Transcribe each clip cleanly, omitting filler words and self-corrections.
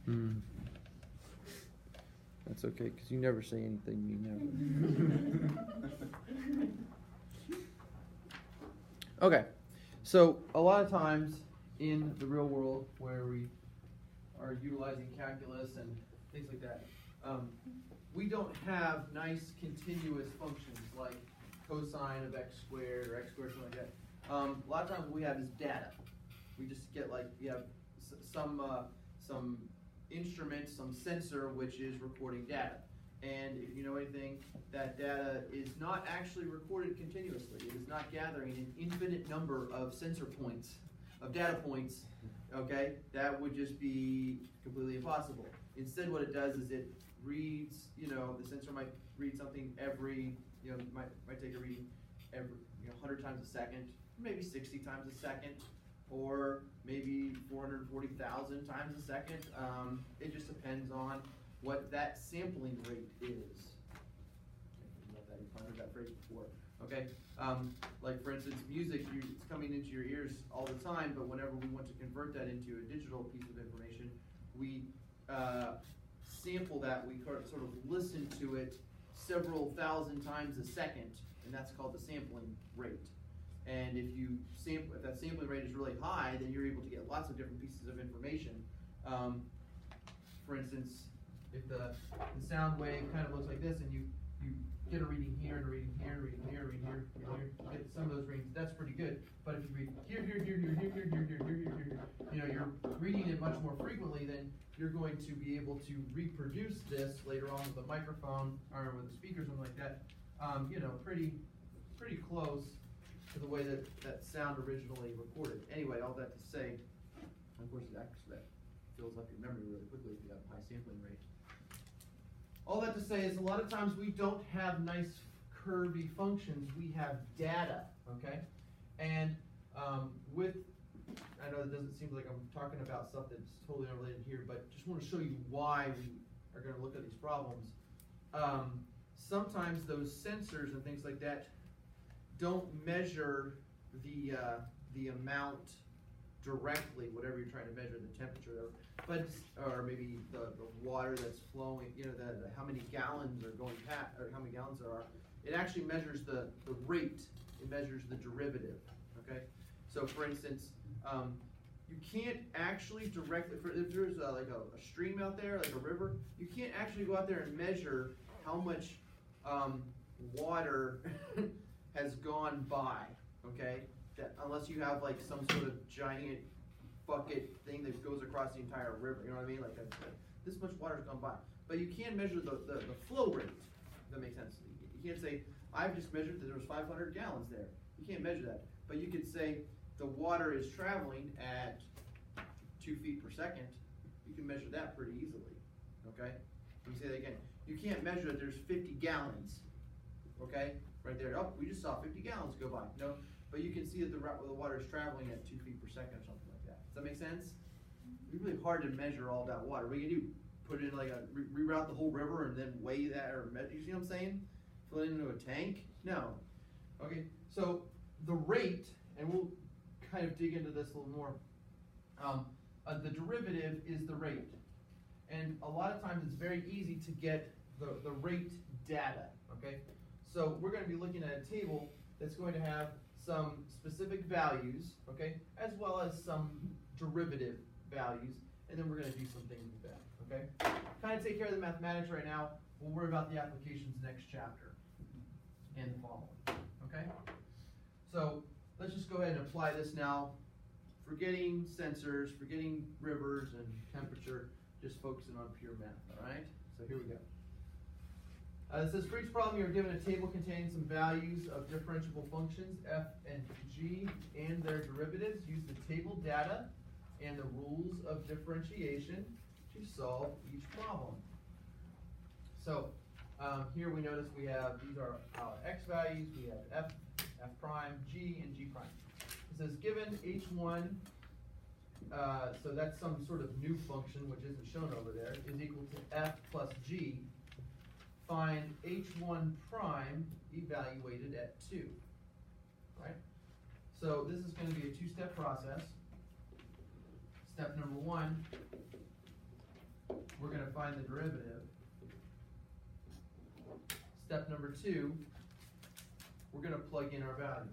Mm. That's okay, because you never say anything you never. Okay, so a lot of times in the real world where we are utilizing calculus and things like that, we don't have nice continuous functions like cosine of x squared or x squared, something like that. A lot of times what we have is data. We just get like, you have some instrument, some sensor which is recording data. And if you know anything, that data is not actually recorded continuously. It is not gathering an infinite number of sensor points, of data points, okay? That would just be completely impossible. Instead what it does is it reads, the sensor might read something every, might take a reading every 100 times a second, maybe 60 times a second, or maybe 440,000 times a second. It just depends on what that sampling rate is. You've heard that phrase before. Okay, like for instance, music, it's coming into your ears all the time, but whenever we want to convert that into a digital piece of information, we sample that, we sort of listen to it several thousand times a second, and that's called the sampling rate. And if that sampling rate is really high, then you're able to get lots of different pieces of information. For instance, if the sound wave kind of looks like this, and you get a reading here, and a reading here, and a reading here, and a reading here, and here, you get some of those readings, that's pretty good. But if you read here, you're reading it much more frequently, then you're going to be able to reproduce this later on with a microphone or with a speaker, something like that. Pretty close to the way that sound originally recorded. Anyway, all that to say, of course, that fills up your memory really quickly if you have a high sampling rate. All that to say is a lot of times we don't have nice curvy functions, we have data, okay? And I know it doesn't seem like I'm talking about stuff that's totally unrelated here, but just want to show you why we are going to look at these problems. Sometimes those sensors and things like that don't measure the amount directly, whatever you're trying to measure, the temperature, or maybe the water that's flowing, how many gallons are going past, or how many gallons there are. It actually measures the rate. It measures the derivative. Okay. So for instance, you can't actually directly, if there's like a stream out there, like a river, you can't actually go out there and measure how much water has gone by. Okay. Unless you have like some sort of giant bucket thing that goes across the entire river, you know what I mean? Like this much water's gone by. But you can measure the flow rate, if that makes sense. You can't say, I've just measured that there was 500 gallons there. You can't measure that. But you could say the water is traveling at 2 feet per second. You can measure that pretty easily, okay? Let me say that again. You can't measure that there's 50 gallons, okay? Right there, oh, we just saw 50 gallons go by. No. But you can see that the water is traveling at 2 feet per second or something like that. Does that make sense? It's really hard to measure all that water. What do you do? Put it in like reroute the whole river and then weigh that, or measure, you see what I'm saying? Fill it into a tank? No. Okay, so the rate, and we'll kind of dig into this a little more. The derivative is the rate. And a lot of times it's very easy to get the rate data, okay? So we're going to be looking at a table that's going to have some specific values, okay, as well as some derivative values, and then we're going to do some things with that, okay? Kind of take care of the mathematics right now. We'll worry about the applications next chapter and the following, okay? So let's just go ahead and apply this now. Forgetting sensors, forgetting rivers and temperature, just focusing on pure math, all right? So here we go. It says, for each problem you are given a table containing some values of differentiable functions, f and g, and their derivatives. Use the table data and the rules of differentiation to solve each problem. So here we notice we have, these are x values, we have f prime, g, and g prime. It says, given h1, so that's some sort of new function, which isn't shown over there, is equal to f plus g. Find h1 prime evaluated at 2, right? So this is going to be a two-step process. Step number 1, find the derivative. Step number 2, we're going to plug in our value.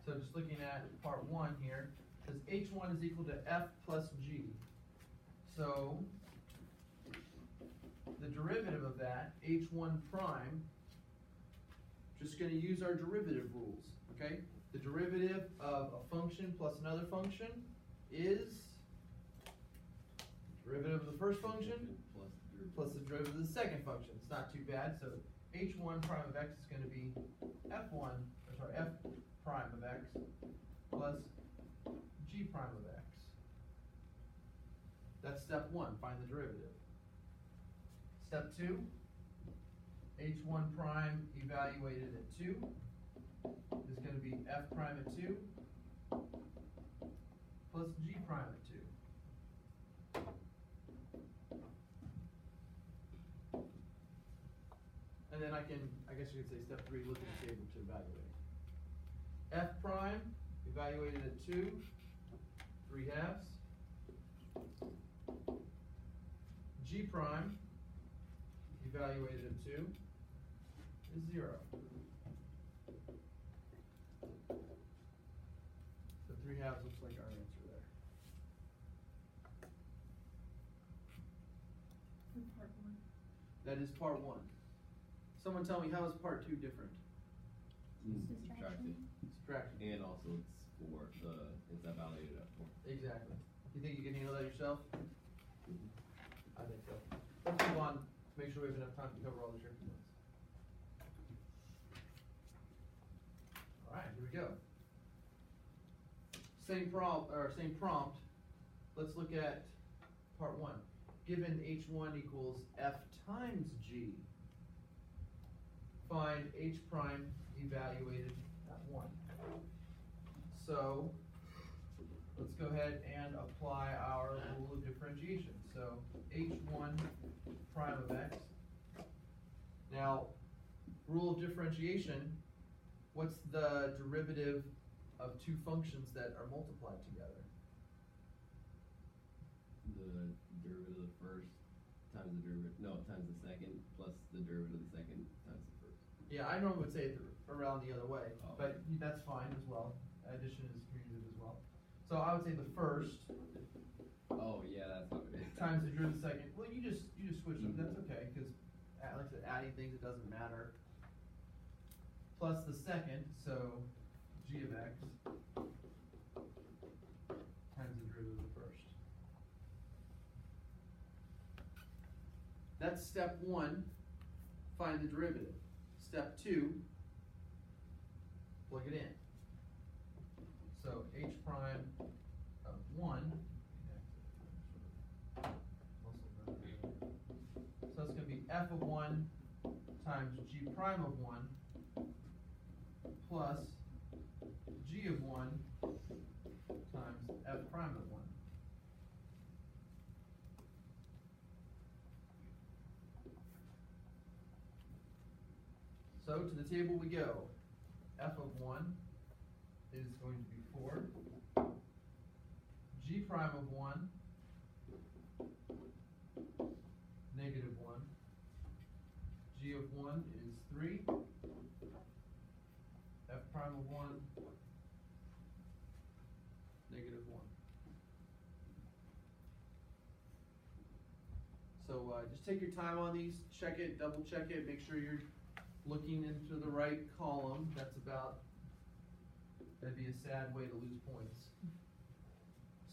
So just looking at part 1 here, it says h1 is equal to f plus g. So the derivative of that, h1 prime, just going to use our derivative rules, okay? The derivative of a function plus another function is derivative of the first function plus the derivative of the second function. It's not too bad. So h1 prime of x is going to be f prime of x plus g prime of x. That's step 1, find the derivative. Step 2, h1 prime evaluated at 2 is going to be f prime at 2 plus g prime at 2. And then I guess you could say step 3, look at the table to evaluate. F prime evaluated at 2, 3/2. G prime evaluated at 2 is 0. So 3/2 looks like our answer there. Part 1. That is part 1. Someone tell me, how is part 2 different? Subtracting. Subtraction. And also it's evaluated at 4. Exactly. You think you can handle that yourself? Mm-hmm. I think so. Let's move on to make sure we have enough time to cover all the tricky ones. Alright, here we go. Same prompt. Let's look at part 1. Given h1 equals f times g, find h prime evaluated at 1. So let's go ahead and apply our rule of differentiation. So h1 prime of x. Now, rule of differentiation, what's the derivative of two functions that are multiplied together? The derivative of the first times the times the second plus the derivative of the second times the first. Yeah, I normally would say it around the other way, Oh. but that's fine as well. Addition is commutative as well. So I would say the first Oh yeah, that's what it is. times the derivative of the second. Well, you just switch them. That's okay, because like I said, adding things, it doesn't matter. Plus the second, so g of x times the derivative of the first. That's step 1. Find the derivative. Step 2. Plug it in. So h prime of 1. So it's going to be f of 1 times g prime of 1 plus g of 1 times f prime of 1. So to the table we go. F of 1 is going to be 4. G prime of 1, negative 1. G of 1 is 3. F prime of 1, negative 1. So just take your time on these, check it, double check it, make sure you're looking into the right column. That'd be a sad way to lose points.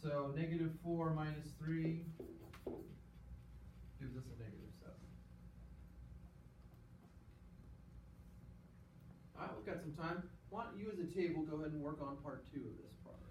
So negative 4 minus 3 gives us a negative 7. All right, we've got some time. Why don't you as a table go ahead and work on part 2 of this problem.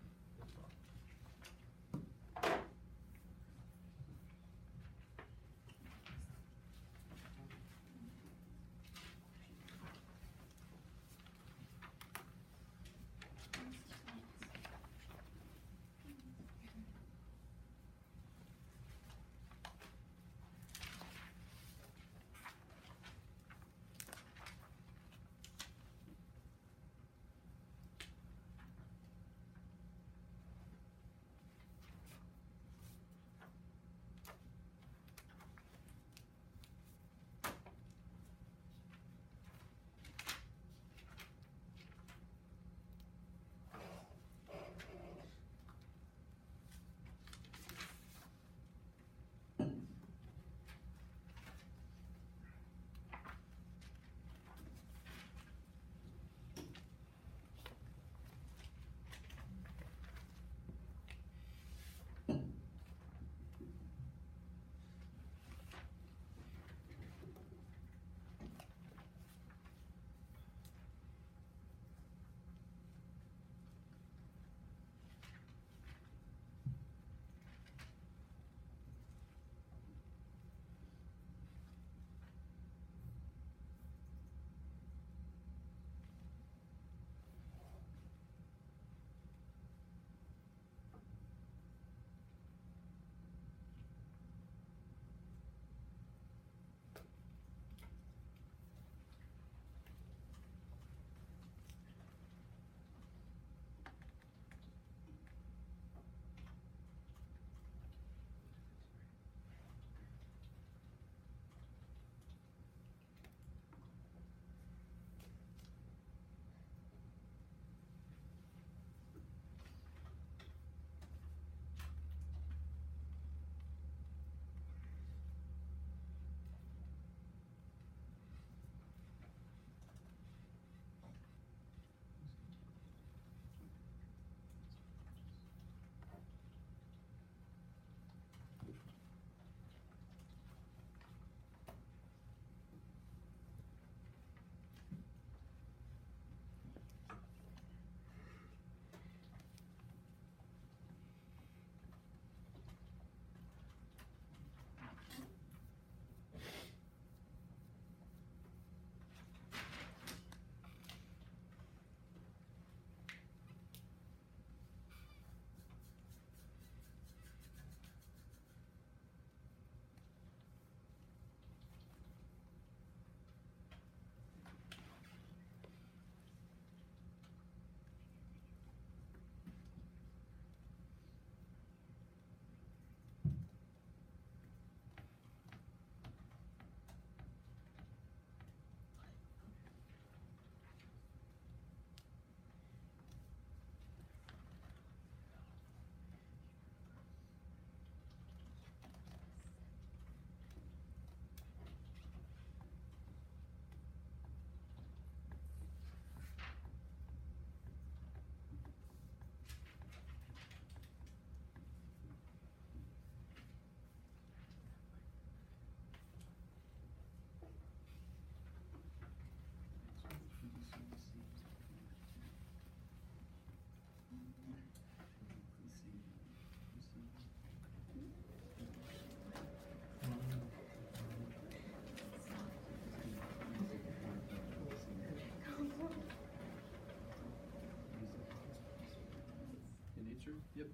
answer. Yep.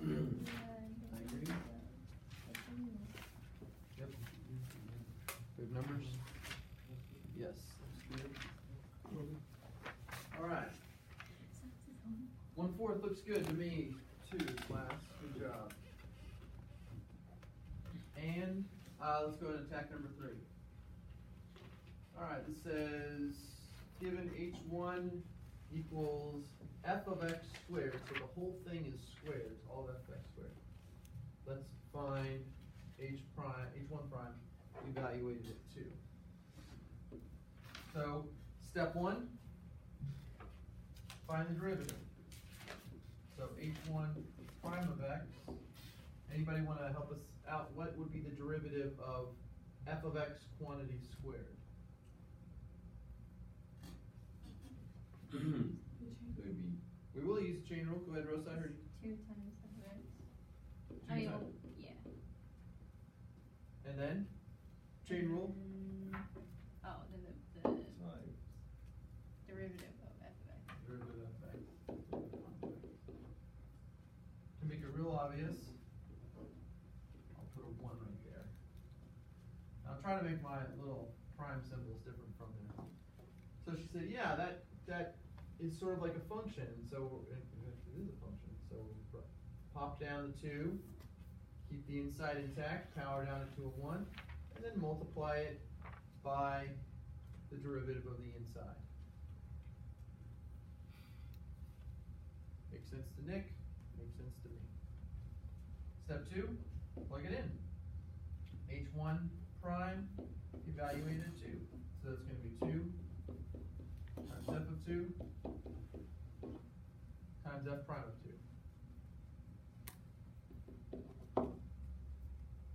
I agree. Yep. Good numbers? Yes, that's good. Alright. 1/4 looks good to me, too, class. Good job. And, let's go ahead and attack number 3. Alright, this says, given h1 equals f of x squared, so the whole thing is squared, it's all f of x squared. Let's find h1 prime evaluated at 2. So, step 1, find the derivative. So h1 prime of x, anybody want to help us out? What would be the derivative of f of x quantity squared? It would be We will use the chain rule. Go ahead, Rosa, I heard you. 2 times f of x. 2 I mean, times. well, yeah. And then, chain rule. Oh, then the times. derivative of f of x. Derivative of x. To make it real obvious, I'll put a 1 right there. I'll try to make my little prime symbols different from there. So she said, yeah, that is sort of like a function, and so it is a function. So pop down the 2, keep the inside intact, power down it to a 1, and then multiply it by the derivative of the inside. Makes sense to Nick, makes sense to me. Step 2, plug it in. h1 prime evaluated at 2. So that's going to be 2 times f of 2 times f prime of 2.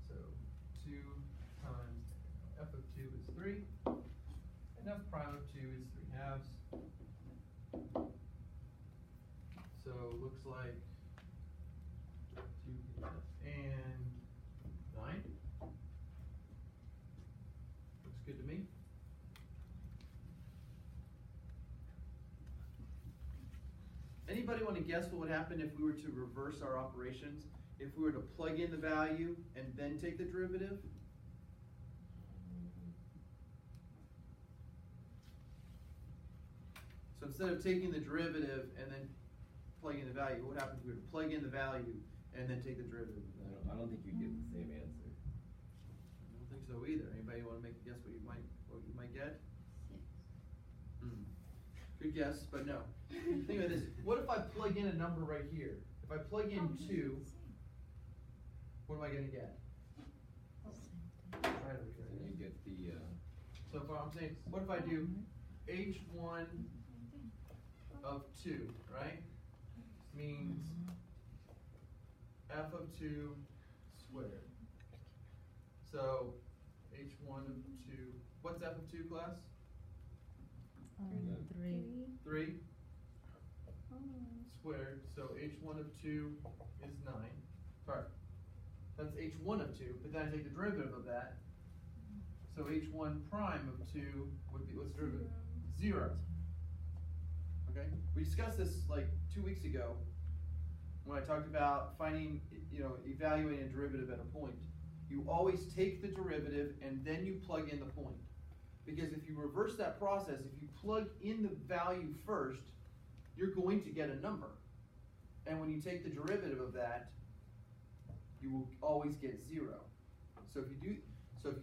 So 2 times f of 2 is 3, and f prime of 2 is 3/2. So looks like 2 and 9. Looks good to me. Anybody want to guess what would happen if we were to reverse our operations? If we were to plug in the value and then take the derivative? So instead of taking the derivative and then plugging the value, what happens if we were to plug in the value and then take the derivative of that? I don't think you'd get the same answer. I don't think so either. Anybody want to make a guess what you might get? 6. Good guess, but no. Think about this. What if I plug in a number right here? If I plug in 2, what am I going to get? Right over here. Then you get the So if I'm saying, what if I do h1 of 2, right? Means f of 2 squared. So h1 of 2, what's f of 2, class? 3. 3 squared, so h1 of 2 is 9. Sorry, that's h1 of 2, but then I take the derivative of that. So h1 prime of 2 would be, what's the derivative? 0. Okay, we discussed this like 2 weeks ago when I talked about finding, evaluating a derivative at a point. You always take the derivative and then you plug in the point. Because if you reverse that process, if you plug in the value first, you're going to get a number. And when you take the derivative of that, you will always get 0. So if you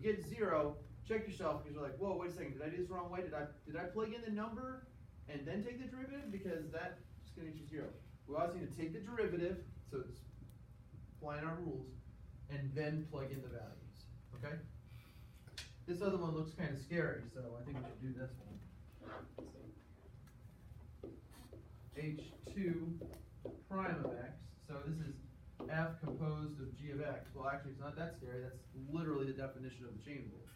get 0, check yourself because you're like, whoa, wait a second, did I do this the wrong way? Did I plug in the number and then take the derivative? Because that's going to get you 0. We always need to take the derivative, so it's applying our rules, and then plug in the values. Okay? This other one looks kind of scary, so I think we should do this one. h2 prime of x. So this is f composed of g of x. Well, actually, it's not that scary. That's literally the definition of the chain rule.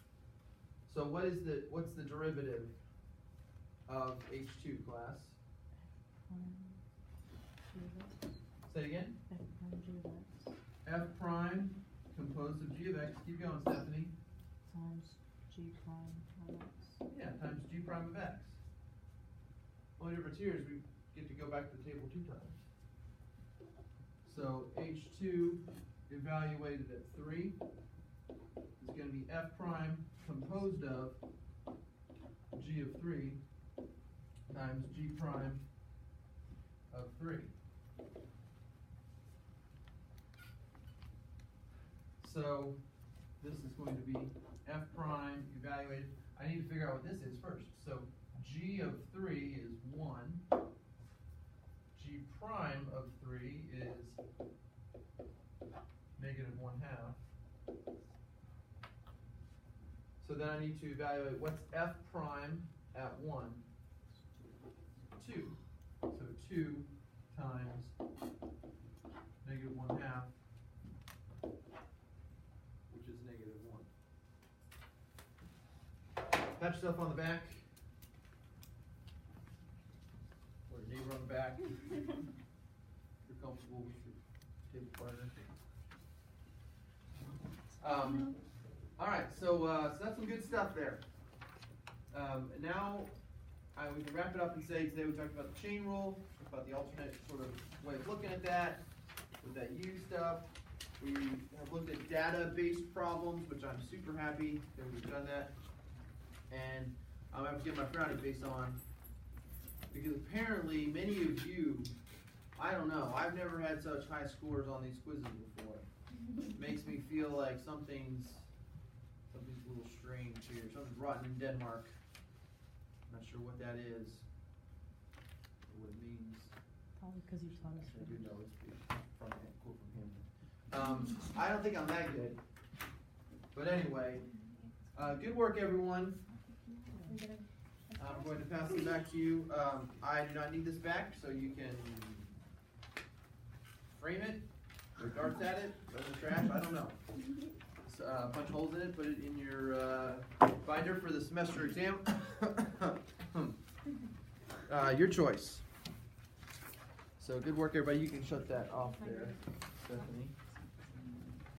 So what's the derivative of h2, class? Say it again. F prime composed of g of x. Keep going, Stephanie. Times g prime of x. Yeah, times g prime of x. Only difference here is we get to go back to the table 2 times. So H2 evaluated at 3 is going to be F prime composed of G of 3 times G prime of 3. So this is going to be F prime evaluated. I need to figure out what this is first. So G of 3 is 1. G prime of 3 is negative 1/2. So then I need to evaluate what's F prime at 1. 2. So 2 times negative 1/2, which is negative 1. Pat yourself on the back. Or your neighbor on the back. If you're comfortable with your table partner. All right, so that's some good stuff there. Now we can wrap it up and say today we talked about the chain rule, about the alternate sort of way of looking at that, with that U stuff. We have looked at data-based problems, which I'm super happy that we've done that. And I'm going to get my frowny face on, because apparently many of you, I don't know, I've never had such high scores on these quizzes before. It makes me feel like something's a little strange here. Something's rotten in Denmark. I'm not sure what that is, or what it means. Probably because you taught us. I do know it's from a quote from him. I don't think I'm that good. But anyway, good work, everyone. I'm going to pass it back to you. I do not need this back, so you can frame it, or darts at it, throw it in the trash, I don't know. Punch holes in it, put it in your binder for the semester exam. Your choice. So good work, everybody. You can shut that off there, Stephanie.